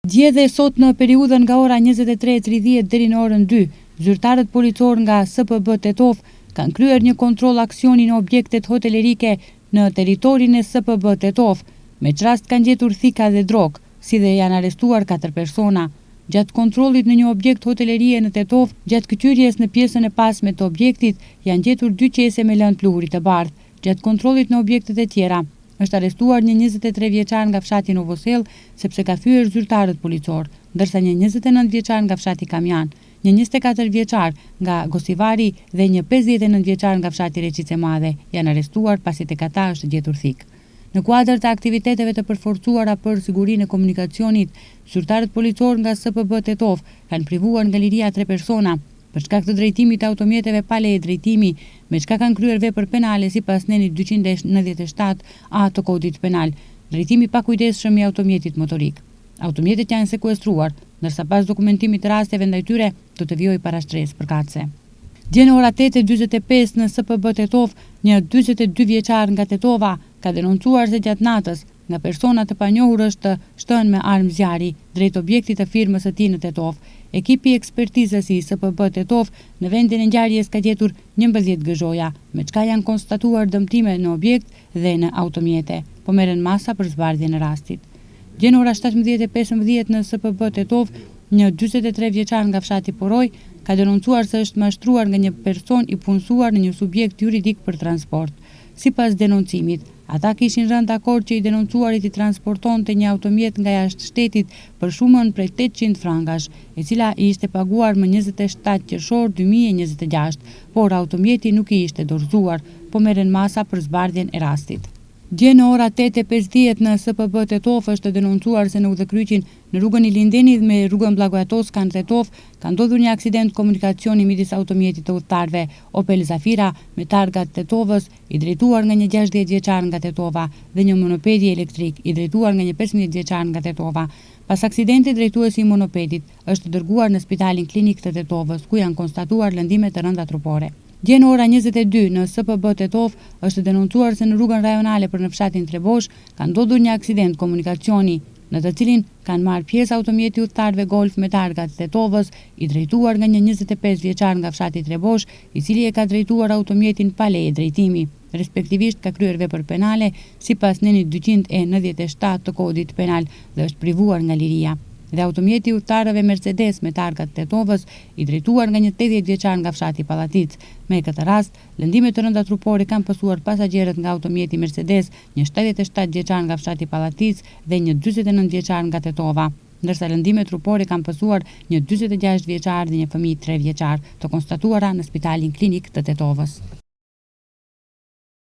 Dje sot në periudhën nga ora 23:30 deri në orën 2, zyrtarët policor nga SPB Tetov kanë kryer një kontroll aksioni në objektet hotelerike në territorin e SPB Tetov. Me çrast kanë gjetur thika dhe drogë, si dhe janë arrestuar 4 persona. Gjatë kontrollit në një objekt hotelerie në Tetov, gjatë këqyrjes në pjesën e pasme të objektit, janë gjetur 2 qese me lëndë pluhuri të bardhë. Gjatë kontrollit në objektet e tjera, është arrestuar një 23 vjeçar nga fshati Novosel sepse ka thyer zyrtarët policor, ndërsa një 29 vjeçar nga fshati Kamjan, një 24 vjeçar nga Gosivari dhe një 59 vjeçar nga fshati Reqice Madhe janë arrestuar pasi tek ata është gjetur thik. Në kuadër të aktiviteteve të përforcuara për sigurinë e komunikacionit, zyrtarët policor nga SPB Tetov kanë privuar nga liria 3 persona për shkak të drejtimit të automjeteve pa leje drejtimi, me çka kanë kryer vepër penale sipas nenit 297 A të kodit penal, drejtimi pa kujdesshëm i automjetit motorik. Automjetet janë sekuestruar, ndërsa pas dokumentimit të rasteve ndaj tyre do të vijojë para shtresë përkatëse. Dje në ora 8:45 në SPB Tetov, një 42 vjeçar nga Tetova ka denoncuar se gjatë natës nga persona të panjohur është shtënë me armë zjarri drejt objektit të firmës së tij në Tetov. Ekipi ekspertizës i SPB Tetov në vendin e ngjarjes ka gjetur 11 gëzhoja, me çka janë konstatuar dëmtime në objekt dhe në automjete, po merren masa për zbardhjen e rastit. Dje në ora 17:15 në SPB Tetov, një 43 vjeçar nga fshati Poroj ka denoncuar se është mashtruar nga një person i punësuar në një subjekt juridik për transport. Sipas denoncimit, ata kishin rënë dakord që i denoncuarit i transportonte një automjet nga jashtë shtetit për shumën prej 800 frangash, e cila i ishte paguar më 27 qershor 2026, por automjeti nuk i ishte dorëzuar, po merren masa për zbardhjen e rastit. Dje në ora 8:50 në SPB Tetov është denoncuar se në udhëkryqin në rrugën i Lindenit me rrugën Blagojatovska në Tetov ka ndodhur një aksident komunikacioni midis automjetit të udhëtarëve Opel Zafira me targat Tetovës i drejtuar nga një 60 vjeçar nga Tetova dhe një monopedi elektrik i drejtuar nga një 15 vjeçar nga Tetova. Pas aksidentit, drejtuesi i monopedit është dërguar në spitalin klinik të Tetovës, ku janë konstatuar lëndime të rënda trupore. Dje në ora 22 në SPB Tetov është denoncuar se në rrugën rajonale për në fshatin Trebosh ka ndodhur një aksident komunikacioni, në të cilin kanë marrë pjesë automjeti udhëtarëve Golf me targat Tetovës i drejtuar nga një 25 vjeçar nga fshati Trebosh, i cili e ka drejtuar automjetin pa leje drejtimi, respektivisht ka kryer vepër penale sipas nenit 297 të kodit penal dhe është privuar nga liria. Dhe automjeti udhëtarëve Mercedes me targat Tetovës i drejtuar nga një 80 vjeçar nga fshati Pallatic. Me këtë rast, lëndime të rënda trupore kanë pasur pasagerët nga automjeti Mercedes, një 77 vjeçar nga fshati Pallatic dhe një 49 vjeçar nga Tetova, ndërsa lëndime trupore kanë pasur një 46 vjeçar dhe një fëmijë 3 vjeçar, të konstatuara në spitalin klinik të Tetovës.